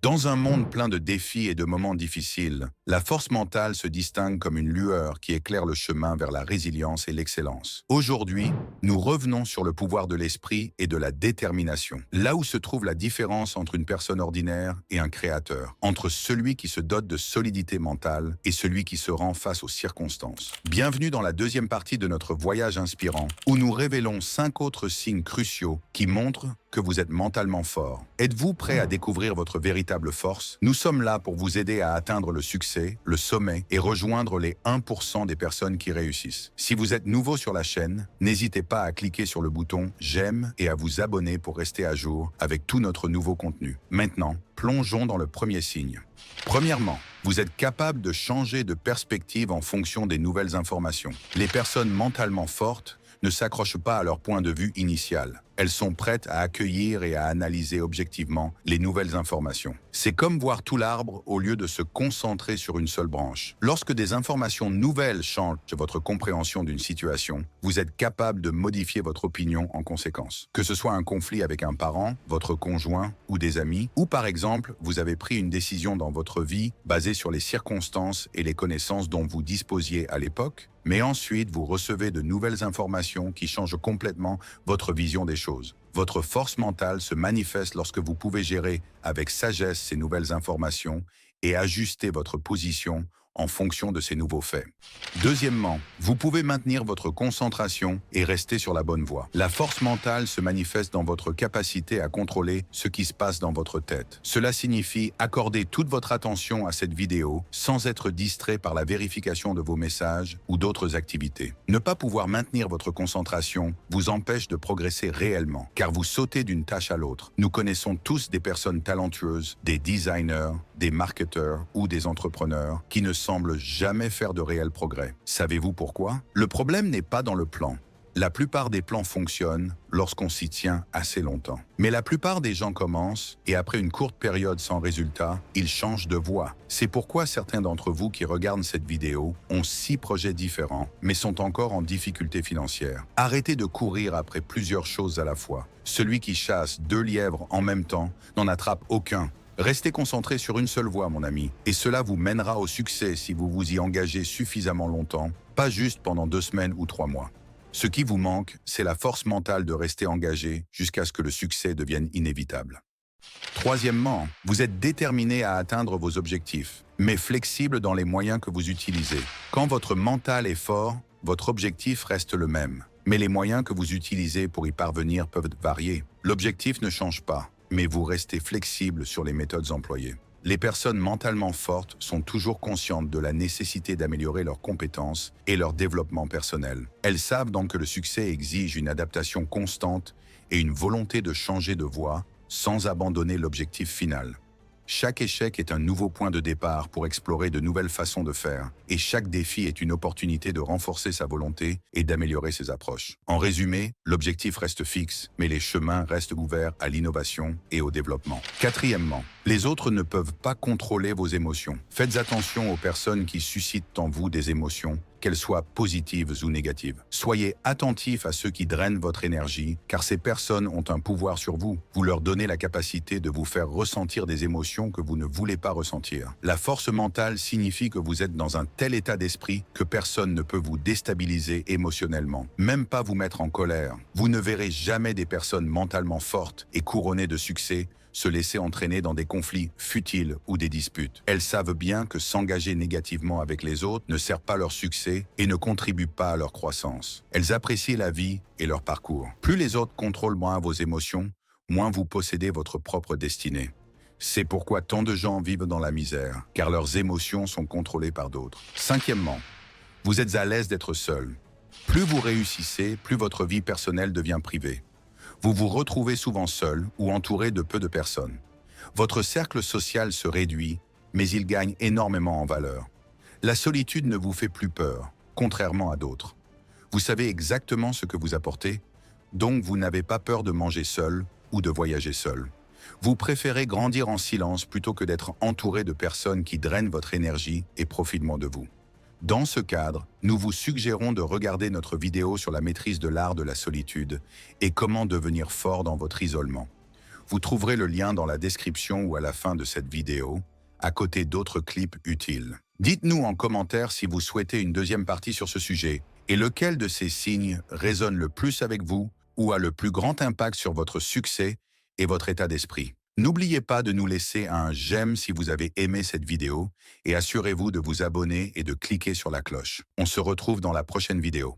Dans un monde plein de défis et de moments difficiles, la force mentale se distingue comme une lueur qui éclaire le chemin vers la résilience et l'excellence. Aujourd'hui, nous revenons sur le pouvoir de l'esprit et de la détermination. Là où se trouve la différence entre une personne ordinaire et un créateur, entre celui qui se dote de solidité mentale et celui qui se rend face aux circonstances. Bienvenue dans la deuxième partie de notre voyage inspirant, où nous révélons 5 autres signes cruciaux qui montrent que vous êtes mentalement fort. Êtes-vous prêt à découvrir votre véritable force? Nous sommes là pour vous aider à atteindre le succès, le sommet et rejoindre les 1% des personnes qui réussissent. Si vous êtes nouveau sur la chaîne, n'hésitez pas à cliquer sur le bouton j'aime et à vous abonner pour rester à jour avec tout notre nouveau contenu. Maintenant, plongeons dans le premier signe. Premièrement, vous êtes capable de changer de perspective en fonction des nouvelles informations. Les personnes mentalement fortes ne s'accrochent pas à leur point de vue initial. Elles sont prêtes à accueillir et à analyser objectivement les nouvelles informations. C'est comme voir tout l'arbre au lieu de se concentrer sur une seule branche. Lorsque des informations nouvelles changent votre compréhension d'une situation, vous êtes capable de modifier votre opinion en conséquence. Que ce soit un conflit avec un parent, votre conjoint ou des amis, ou par exemple, vous avez pris une décision dans votre vie basée sur les circonstances et les connaissances dont vous disposiez à l'époque, mais ensuite vous recevez de nouvelles informations qui changent complètement votre vision des choses. Votre force mentale se manifeste lorsque vous pouvez gérer avec sagesse ces nouvelles informations et ajuster votre position en fonction de ces nouveaux faits. Deuxièmement, vous pouvez maintenir votre concentration et rester sur la bonne voie. La force mentale se manifeste dans votre capacité à contrôler ce qui se passe dans votre tête. Cela signifie accorder toute votre attention à cette vidéo sans être distrait par la vérification de vos messages ou d'autres activités. Ne pas pouvoir maintenir votre concentration vous empêche de progresser réellement, car vous sautez d'une tâche à l'autre. Nous connaissons tous des personnes talentueuses, des designers, des marketeurs ou des entrepreneurs qui ne semblent jamais faire de réels progrès. Savez-vous pourquoi? Le problème n'est pas dans le plan. La plupart des plans fonctionnent lorsqu'on s'y tient assez longtemps. Mais la plupart des gens commencent et après une courte période sans résultat, ils changent de voie. C'est pourquoi certains d'entre vous qui regardent cette vidéo ont 6 projets différents, mais sont encore en difficulté financière. Arrêtez de courir après plusieurs choses à la fois. Celui qui chasse 2 lièvres en même temps n'en attrape aucun. Restez concentré sur une seule voie, mon ami, et cela vous mènera au succès si vous vous y engagez suffisamment longtemps, pas juste pendant 2 semaines ou 3 mois. Ce qui vous manque, c'est la force mentale de rester engagé jusqu'à ce que le succès devienne inévitable. Troisièmement, vous êtes déterminé à atteindre vos objectifs, mais flexible dans les moyens que vous utilisez. Quand votre mental est fort, votre objectif reste le même, mais les moyens que vous utilisez pour y parvenir peuvent varier. L'objectif ne change pas, mais vous restez flexible sur les méthodes employées. Les personnes mentalement fortes sont toujours conscientes de la nécessité d'améliorer leurs compétences et leur développement personnel. Elles savent donc que le succès exige une adaptation constante et une volonté de changer de voie sans abandonner l'objectif final. Chaque échec est un nouveau point de départ pour explorer de nouvelles façons de faire, et chaque défi est une opportunité de renforcer sa volonté et d'améliorer ses approches. En résumé, l'objectif reste fixe, mais les chemins restent ouverts à l'innovation et au développement. Quatrièmement, les autres ne peuvent pas contrôler vos émotions. Faites attention aux personnes qui suscitent en vous des émotions, qu'elles soient positives ou négatives. Soyez attentifs à ceux qui drainent votre énergie, car ces personnes ont un pouvoir sur vous. Vous leur donnez la capacité de vous faire ressentir des émotions que vous ne voulez pas ressentir. La force mentale signifie que vous êtes dans un tel état d'esprit que personne ne peut vous déstabiliser émotionnellement, même pas vous mettre en colère. Vous ne verrez jamais des personnes mentalement fortes et couronnées de succès se laisser entraîner dans des conflits futiles ou des disputes. Elles savent bien que s'engager négativement avec les autres ne sert pas leur succès et ne contribue pas à leur croissance. Elles apprécient la vie et leur parcours. Plus les autres contrôlent moins vos émotions, moins vous possédez votre propre destinée. C'est pourquoi tant de gens vivent dans la misère, car leurs émotions sont contrôlées par d'autres. Cinquièmement, vous êtes à l'aise d'être seul. Plus vous réussissez, plus votre vie personnelle devient privée. Vous vous retrouvez souvent seul ou entouré de peu de personnes. Votre cercle social se réduit, mais il gagne énormément en valeur. La solitude ne vous fait plus peur, contrairement à d'autres. Vous savez exactement ce que vous apportez, donc vous n'avez pas peur de manger seul ou de voyager seul. Vous préférez grandir en silence plutôt que d'être entouré de personnes qui drainent votre énergie et profitent moins de vous. Dans ce cadre, nous vous suggérons de regarder notre vidéo sur la maîtrise de l'art de la solitude et comment devenir fort dans votre isolement. Vous trouverez le lien dans la description ou à la fin de cette vidéo, à côté d'autres clips utiles. Dites-nous en commentaire si vous souhaitez une deuxième partie sur ce sujet et lequel de ces signes résonne le plus avec vous ou a le plus grand impact sur votre succès et votre état d'esprit. N'oubliez pas de nous laisser un j'aime si vous avez aimé cette vidéo et assurez-vous de vous abonner et de cliquer sur la cloche. On se retrouve dans la prochaine vidéo.